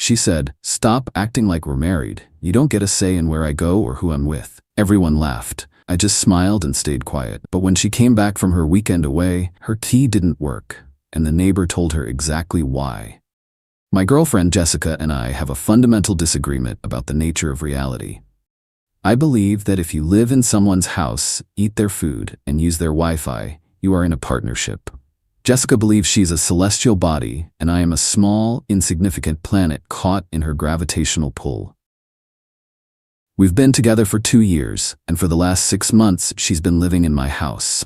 She said, "Stop acting like we're married. You don't get a say in where I go or who I'm with." Everyone laughed. I just smiled and stayed quiet. But when she came back from her weekend away, her tea didn't work, and the neighbor told her exactly why. My girlfriend Jessica and I have a fundamental disagreement about the nature of reality. I believe that if you live in someone's house, eat their food, and use their Wi-Fi, you are in a partnership. Jessica believes she's a celestial body, and I am a small, insignificant planet caught in her gravitational pull. We've been together for 2 years, and for the last 6 months, she's been living in my house.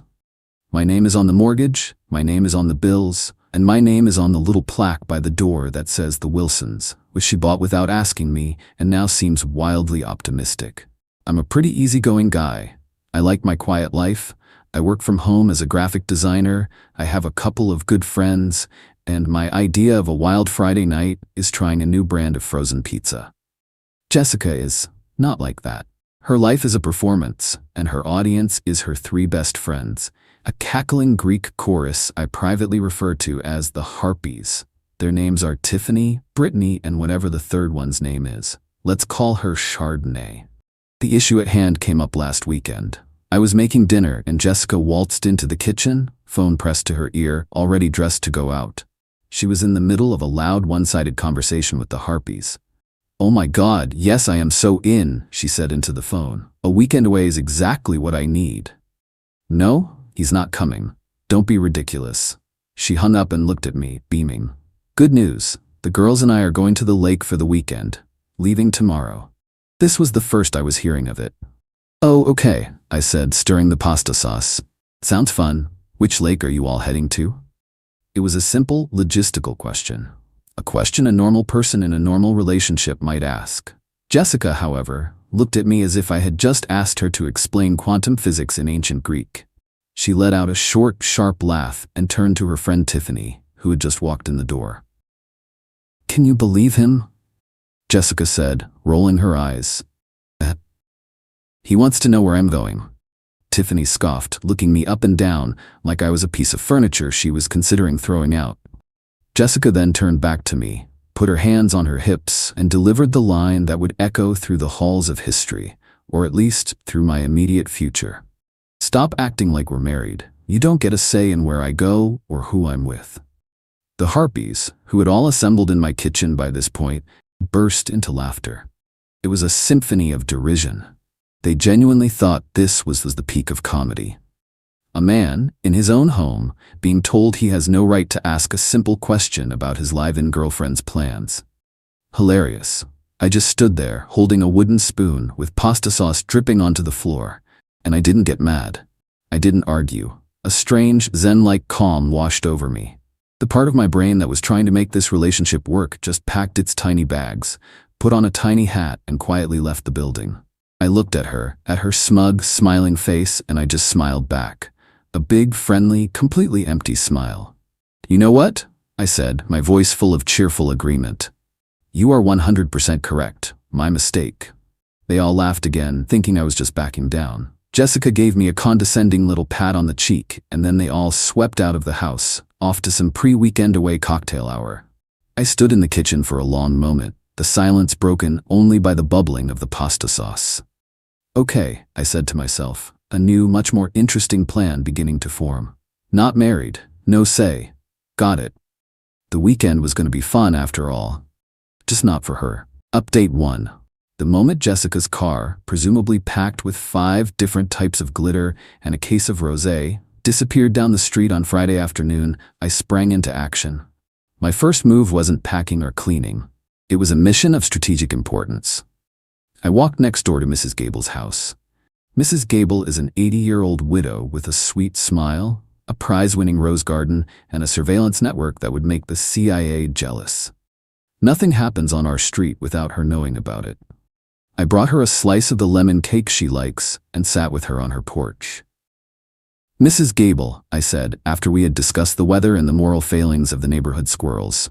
My name is on the mortgage, my name is on the bills, and my name is on the little plaque by the door that says the Wilsons, which she bought without asking me and now seems wildly optimistic. I'm a pretty easygoing guy. I like my quiet life. I work from home as a graphic designer. I have a couple of good friends, and my idea of a wild Friday night is trying a new brand of frozen pizza. Jessica is not like that. Her life is a performance, and her audience is her 3 best friends, a cackling Greek chorus I privately refer to as the Harpies. Their names are Tiffany, Brittany, and whatever the third one's name is. Let's call her Chardonnay. The issue at hand came up last weekend. I was making dinner and Jessica waltzed into the kitchen, phone pressed to her ear, already dressed to go out. She was in the middle of a loud one-sided conversation with the Harpies. "Oh my God, yes, I am so in," she said into the phone. "A weekend away is exactly what I need." "No, he's not coming. Don't be ridiculous." She hung up and looked at me, beaming. "Good news. The girls and I are going to the lake for the weekend, leaving tomorrow." This was the first I was hearing of it. "Oh, okay," I said, stirring the pasta sauce. "Sounds fun. Which lake are you all heading to?" It was a simple, logistical question. A question a normal person in a normal relationship might ask. Jessica, however, looked at me as if I had just asked her to explain quantum physics in ancient Greek. She let out a short, sharp laugh and turned to her friend Tiffany, who had just walked in the door. "Can you believe him?" Jessica said, rolling her eyes. "He wants to know where I'm going." Tiffany scoffed, looking me up and down like I was a piece of furniture she was considering throwing out. Jessica then turned back to me, put her hands on her hips, and delivered the line that would echo through the halls of history, or at least through my immediate future. "Stop acting like we're married. You don't get a say in where I go or who I'm with." The Harpies, who had all assembled in my kitchen by this point, burst into laughter. It was a symphony of derision. They genuinely thought this was the peak of comedy. A man, in his own home, being told he has no right to ask a simple question about his live-in girlfriend's plans. Hilarious. I just stood there, holding a wooden spoon with pasta sauce dripping onto the floor, and I didn't get mad. I didn't argue. A strange, zen-like calm washed over me. The part of my brain that was trying to make this relationship work just packed its tiny bags, put on a tiny hat, and quietly left the building. I looked at her smug, smiling face, and I just smiled back. A big, friendly, completely empty smile. "You know what?" I said, my voice full of cheerful agreement. "You are 100% correct. My mistake." They all laughed again, thinking I was just backing down. Jessica gave me a condescending little pat on the cheek, and then they all swept out of the house, off to some pre-weekend away cocktail hour. I stood in the kitchen for a long moment, the silence broken only by the bubbling of the pasta sauce. "Okay," I said to myself, a new, much more interesting plan beginning to form. Not married, no say. Got it. The weekend was going to be fun after all. Just not for her. Update 1. The moment Jessica's car, presumably packed with 5 different types of glitter and a case of rosé, disappeared down the street on Friday afternoon, I sprang into action. My first move wasn't packing or cleaning. It was a mission of strategic importance. I walked next door to Mrs. Gable's house. Mrs. Gable is an 80-year-old widow with a sweet smile, a prize-winning rose garden, and a surveillance network that would make the CIA jealous. Nothing happens on our street without her knowing about it. I brought her a slice of the lemon cake she likes and sat with her on her porch. "Mrs. Gable," I said, after we had discussed the weather and the moral failings of the neighborhood squirrels,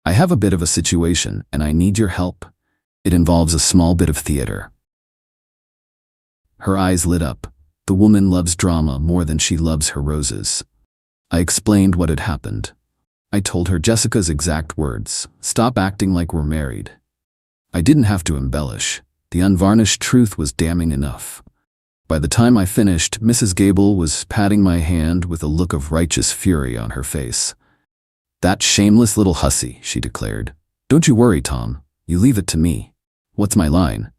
"I have a bit of a situation and I need your help. It involves a small bit of theater." Her eyes lit up. The woman loves drama more than she loves her roses. I explained what had happened. I told her Jessica's exact words. Stop acting like we're married. I didn't have to embellish. The unvarnished truth was damning enough. By the time I finished, Mrs. Gable was patting my hand with a look of righteous fury on her face. That shameless little hussy, she declared. Don't you worry, Tom. You leave it to me. What's my line?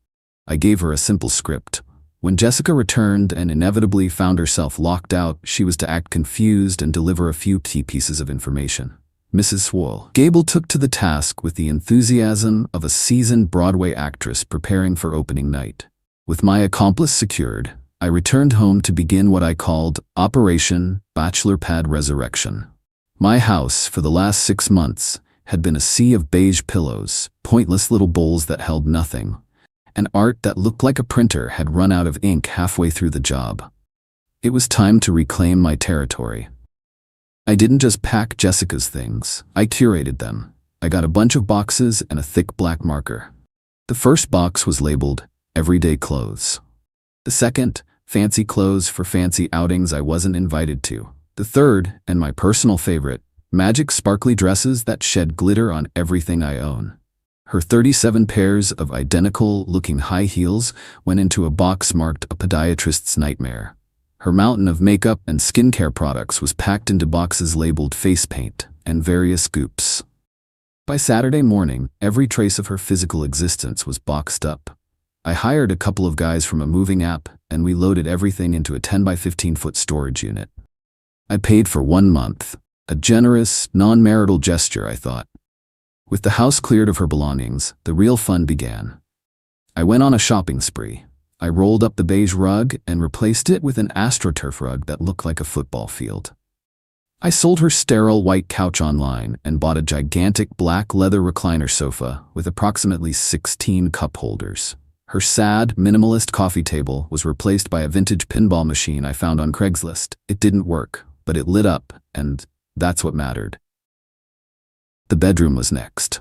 I gave her a simple script. When Jessica returned and inevitably found herself locked out, she was to act confused and deliver a few key pieces of information. Mrs. Swole. Gable took to the task with the enthusiasm of a seasoned Broadway actress preparing for opening night. With my accomplice secured, I returned home to begin what I called Operation Bachelor Pad Resurrection. My house, for the last 6 months, had been a sea of beige pillows, pointless little bowls that held nothing, and art that looked like a printer had run out of ink halfway through the job. It was time to reclaim my territory. I didn't just pack Jessica's things, I curated them. I got a bunch of boxes and a thick black marker. The first box was labeled Everyday Clothes. The second, Fancy Clothes for fancy outings I wasn't invited to. The third, and my personal favorite, Magic sparkly dresses that shed glitter on everything I own. Her 37 pairs of identical-looking high heels went into a box marked a podiatrist's nightmare. Her mountain of makeup and skincare products was packed into boxes labeled face paint and various scoops. By Saturday morning, every trace of her physical existence was boxed up. I hired a couple of guys from a moving app, and we loaded everything into a 10 by 15-foot storage unit. I paid for 1 month, a generous, non-marital gesture, I thought. With the house cleared of her belongings, the real fun began. I went on a shopping spree. I rolled up the beige rug and replaced it with an AstroTurf rug that looked like a football field. I sold her sterile white couch online and bought a gigantic black leather recliner sofa with approximately 16 cup holders. Her sad, minimalist coffee table was replaced by a vintage pinball machine I found on Craigslist. It didn't work, but it lit up, and that's what mattered. The bedroom was next.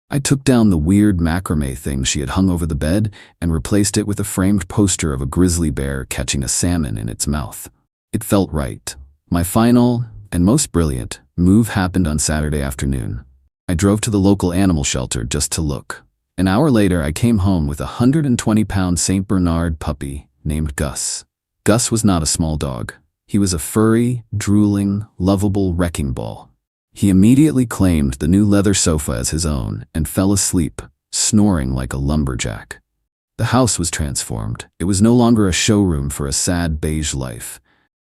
I took down the weird macrame thing she had hung over the bed and replaced it with a framed poster of a grizzly bear catching a salmon in its mouth. It felt right. My final, and most brilliant, move happened on Saturday afternoon. I drove to the local animal shelter just to look. An hour later, I came home with a 120-pound St. Bernard puppy named Gus. Gus was not a small dog. He was a furry, drooling, lovable wrecking ball. He immediately claimed the new leather sofa as his own and fell asleep, snoring like a lumberjack. The house was transformed. It was no longer a showroom for a sad beige life.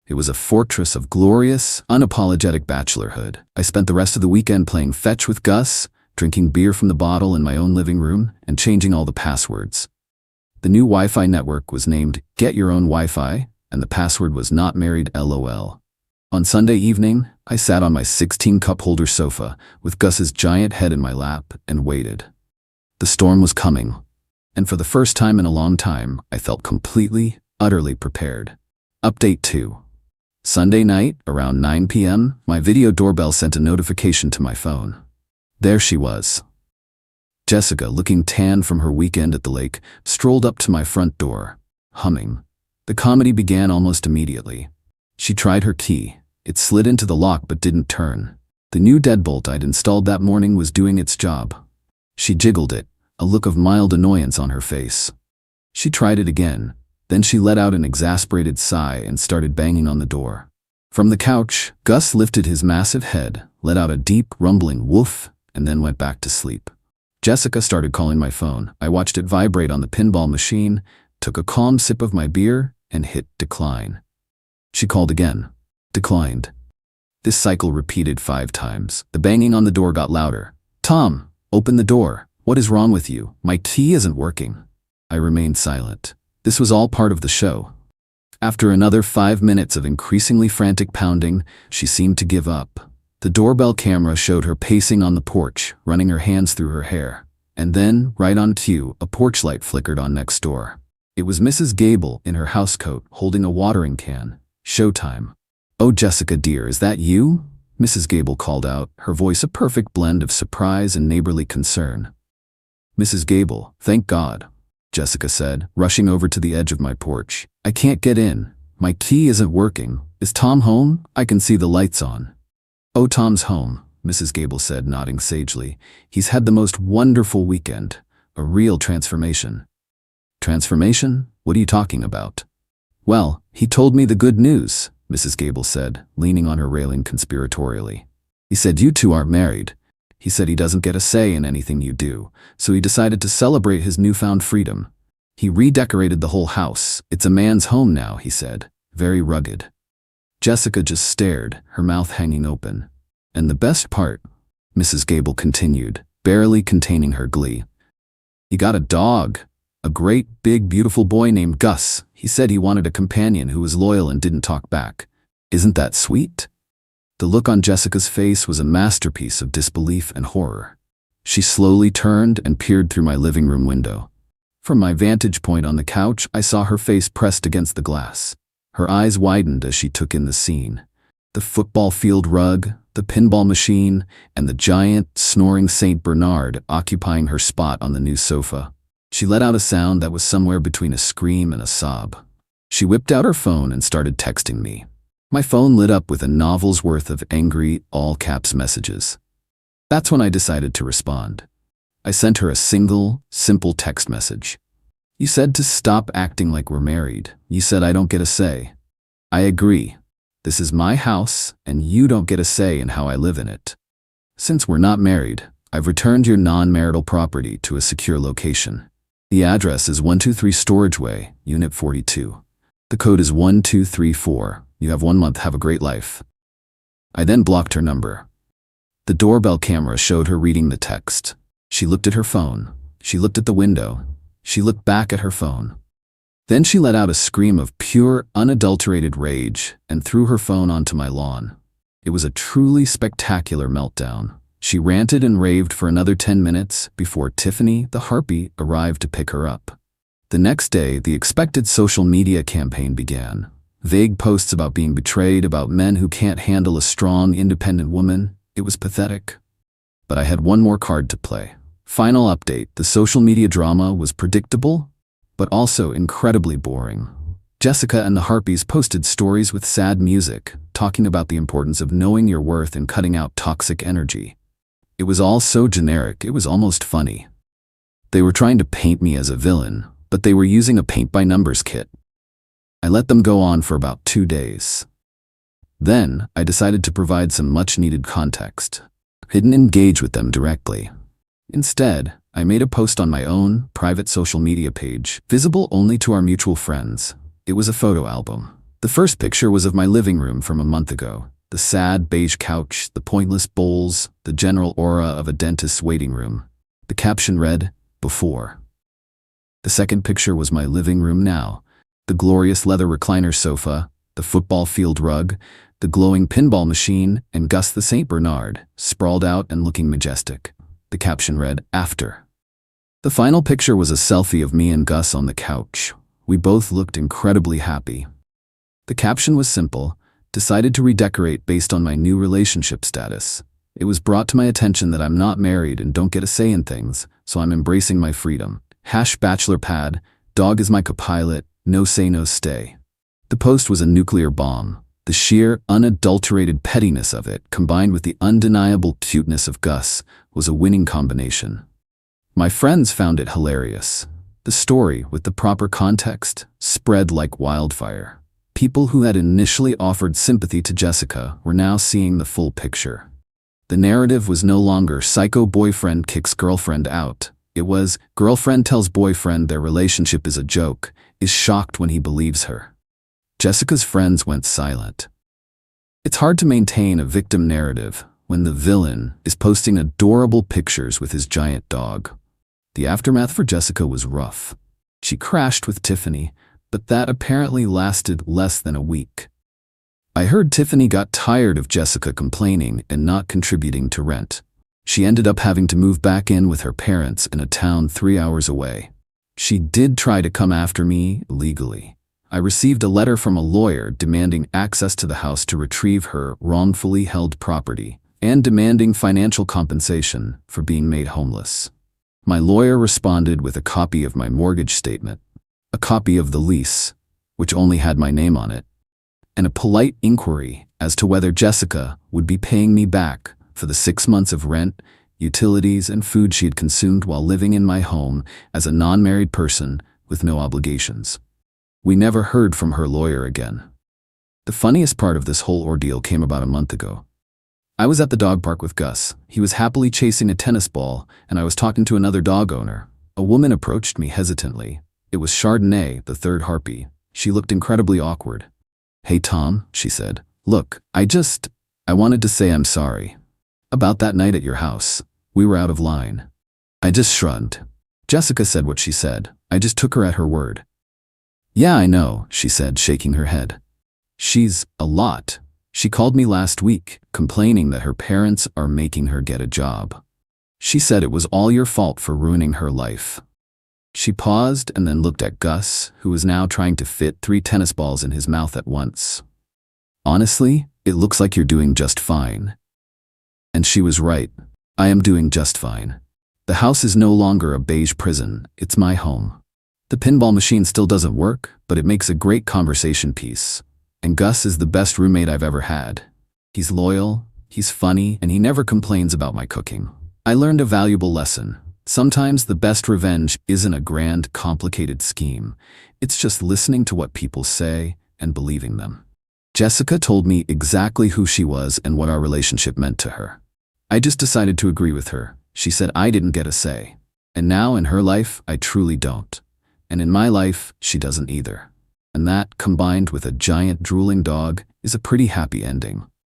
It was a fortress of glorious, unapologetic bachelorhood. I spent the rest of the weekend playing fetch with Gus, drinking beer from the bottle in my own living room, and changing all the passwords. The new Wi-Fi network was named Get Your Own Wi-Fi, and the password was Not Married LOL. On Sunday evening, I sat on my 16-cup holder sofa with Gus's giant head in my lap and waited. The storm was coming, and for the first time in a long time, I felt completely, utterly prepared. Update 2. Sunday night, around 9 p.m., my video doorbell sent a notification to my phone. There she was. Jessica, looking tan from her weekend at the lake, strolled up to my front door, humming. The comedy began almost immediately. She tried her key. It slid into the lock but didn't turn. The new deadbolt I'd installed that morning was doing its job. She jiggled it, a look of mild annoyance on her face. She tried it again. Then she let out an exasperated sigh and started banging on the door. From the couch, Gus lifted his massive head, let out a deep, rumbling woof, and then went back to sleep. Jessica started calling my phone. I watched it vibrate on the pinball machine, took a calm sip of my beer, and hit decline. She called again. Declined. This cycle repeated 5 times. The banging on the door got louder. Tom, open the door. What is wrong with you? My key isn't working. I remained silent. This was all part of the show. After another 5 minutes of increasingly frantic pounding, she seemed to give up. The doorbell camera showed her pacing on the porch, running her hands through her hair. And then, right on cue, a porch light flickered on next door. It was Mrs. Gable in her housecoat, holding a watering can. Showtime. "Oh, Jessica dear, is that you?" Mrs. Gable called out, her voice a perfect blend of surprise and neighborly concern. "Mrs. Gable, thank God," Jessica said, rushing over to the edge of my porch. "I can't get in. My key isn't working. Is Tom home? I can see the lights on." "Oh, Tom's home. Mrs. Gable said, nodding sagely. "He's had the most wonderful weekend. A real transformation." "Transformation? What are you talking about?" "Well, he told me the good news," Mrs. Gable said, leaning on her railing conspiratorially. "He said you two aren't married. He said he doesn't get a say in anything you do, so he decided to celebrate his newfound freedom. He redecorated the whole house. It's a man's home now," he said, very rugged. Jessica just stared, her mouth hanging open. "And the best part," Mrs. Gable continued, barely containing her glee, "he got a dog. A great, big, beautiful boy named Gus. He said he wanted a companion who was loyal and didn't talk back. Isn't that sweet?" The look on Jessica's face was a masterpiece of disbelief and horror. She slowly turned and peered through my living room window. From my vantage point on the couch, I saw her face pressed against the glass. Her eyes widened as she took in the scene. The football field rug, the pinball machine, and the giant, snoring Saint Bernard occupying her spot on the new sofa. She let out a sound that was somewhere between a scream and a sob. She whipped out her phone and started texting me. My phone lit up with a novel's worth of angry, all-caps messages. That's when I decided to respond. I sent her a single, simple text message. "You said to stop acting like we're married. You said I don't get a say. I agree. This is my house, and you don't get a say in how I live in it. Since we're not married, I've returned your non-marital property to a secure location. The address is 123 Storage Way, Unit 42. The code is 1234. You have 1 month. Have a great life." I then blocked her number. The doorbell camera showed her reading the text. She looked at her phone. She looked at the window. She looked back at her phone. Then she let out a scream of pure, unadulterated rage and threw her phone onto my lawn. It was a truly spectacular meltdown. She ranted and raved for another 10 minutes before Tiffany, the harpy, arrived to pick her up. The next day, the expected social media campaign began. Vague posts about being betrayed, about men who can't handle a strong, independent woman. It was pathetic. But I had one more card to play. Final update: the social media drama was predictable, but also incredibly boring. Jessica and the Harpies posted stories with sad music, talking about the importance of knowing your worth and cutting out toxic energy. It was all so generic, it was almost funny. They were trying to paint me as a villain, but they were using a paint-by-numbers kit. I let them go on for about 2 days. Then, I decided to provide some much-needed context. I didn't engage with them directly. Instead, I made a post on my own, private social media page, visible only to our mutual friends. It was a photo album. The first picture was of my living room from a month ago. The sad beige couch, the pointless bowls, the general aura of a dentist's waiting room. The caption read, "Before." The second picture was my living room now. The glorious leather recliner sofa, the football field rug, the glowing pinball machine, and Gus the Saint Bernard, sprawled out and looking majestic. The caption read, "After." The final picture was a selfie of me and Gus on the couch. We both looked incredibly happy. The caption was simple: "Decided to redecorate based on my new relationship status. It was brought to my attention that I'm not married and don't get a say in things, so I'm embracing my freedom. #bachelor pad, dog is my co-pilot, no say no stay." The post was a nuclear bomb. The sheer, unadulterated pettiness of it, combined with the undeniable cuteness of Gus, was a winning combination. My friends found it hilarious. The story, with the proper context, spread like wildfire. People who had initially offered sympathy to Jessica were now seeing the full picture. The narrative was no longer psycho boyfriend kicks girlfriend out. It was girlfriend tells boyfriend their relationship is a joke, is shocked when he believes her. Jessica's friends went silent. It's hard to maintain a victim narrative when the villain is posting adorable pictures with his giant dog. The aftermath for Jessica was rough. She crashed with Tiffany, but that apparently lasted less than a week. I heard Tiffany got tired of Jessica complaining and not contributing to rent. She ended up having to move back in with her parents in a town 3 hours away. She did try to come after me legally. I received a letter from a lawyer demanding access to the house to retrieve her wrongfully held property and demanding financial compensation for being made homeless. My lawyer responded with a copy of my mortgage statement, a copy of the lease, which only had my name on it, and a polite inquiry as to whether Jessica would be paying me back for the 6 months of rent, utilities, and food she had consumed while living in my home as a non-married person with no obligations. We never heard from her lawyer again. The funniest part of this whole ordeal came about a month ago. I was at the dog park with Gus. He was happily chasing a tennis ball, and I was talking to another dog owner. A woman approached me hesitantly. It was Chardonnay, the third harpy. She looked incredibly awkward. "Hey Tom," she said. "Look, I wanted to say I'm sorry. About that night at your house. We were out of line." I just shrugged. Jessica said what she said. I just took her at her word. "Yeah, I know," she said, shaking her head. "She's a lot. She called me last week, complaining that her parents are making her get a job. She said it was all your fault for ruining her life." She paused and then looked at Gus, who was now trying to fit 3 tennis balls in his mouth at once. "Honestly, it looks like you're doing just fine." And she was right. I am doing just fine. The house is no longer a beige prison, it's my home. The pinball machine still doesn't work, but it makes a great conversation piece. And Gus is the best roommate I've ever had. He's loyal, he's funny, and he never complains about my cooking. I learned a valuable lesson. Sometimes the best revenge isn't a grand, complicated scheme. It's just listening to what people say and believing them. Jessica told me exactly who she was and what our relationship meant to her. I just decided to agree with her. She said I didn't get a say. And now in her life, I truly don't. And in my life, she doesn't either. And that, combined with a giant drooling dog, is a pretty happy ending.